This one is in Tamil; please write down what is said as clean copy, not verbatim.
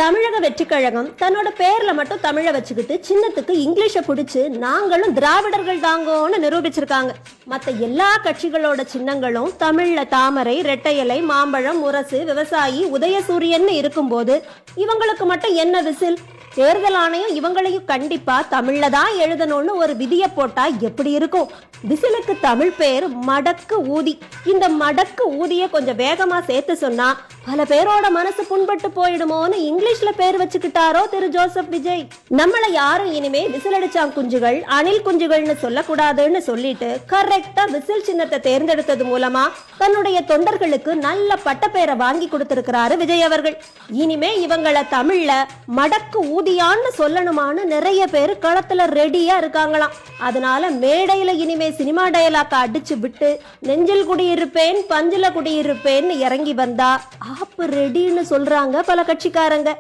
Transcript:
தமிழக வெற்றிக் கழகம் தன்னோட பேர்ல மட்டும் தமிழை வச்சுக்கிட்டு சின்னத்துக்கு இங்கிலீஷை பிடிச்சு நாங்களும் திராவிடர்கள் தாங்கோன்னு நிரூபிச்சிருக்காங்க. மற்ற எல்லா கட்சிகளோட சின்னங்களும் தமிழ்ல தாமரை, ரெட்டை இலை, மாம்பழம், முரசு, விவசாயி, உதயசூரியன் இருக்கும்போது இவங்களுக்கு மட்டும் என்ன விசில்? தேர்தல் ஆணையம் இவங்களையும் கண்டிப்பா தமிழ்ல தான் எழுதணும்னு ஒரு விதியை போட்டா எப்படி இருக்கும்? விசிலுக்கு தமிழ் பேர் மடக்கு ஊதி. இந்த மடக்கு ஊதிய கொஞ்சம் வேகமா சேர்த்து சொன்னா பல பேரோட மனசு புண்பட்டு போயிடுமோன்னு இங்கிலீஷ்ல பேர் வச்சுக்கிட்டாரோ திரு ஜோசப் விஜய். நம்மளை யாரும் இனிமே விசில் அடிச்சாங் குஞ்சுகள், அணில் குஞ்சுகள்னு சொல்லக்கூடாதுன்னு சொல்லிட்டு கரெக்டா விசில் சின்னத்தை தேர்ந்தெடுத்தது மூலமா தன்னுடைய தொண்டர்களுக்கு நல்ல பட்டப்பேரை வாங்கி கொடுத்திருக்கிறாரு விஜய் அவர்கள். இனிமே இவங்களை தமிழ்ல மடக்கு ஊதியான்னு சொல்லணுமான்னு நிறைய பேர் களத்துல ரெடியா இருக்காங்களாம். அதனால மேடையில இனிமே சினிமா டயலாக்க அடிச்சு விட்டு நெஞ்சில் குடியிருப்பேன் பஞ்சில குடியிருப்பேன்னு இறங்கி வந்தா ஆப்பு ரெடின்னு சொல்றாங்க பல கட்சிக்காரங்க.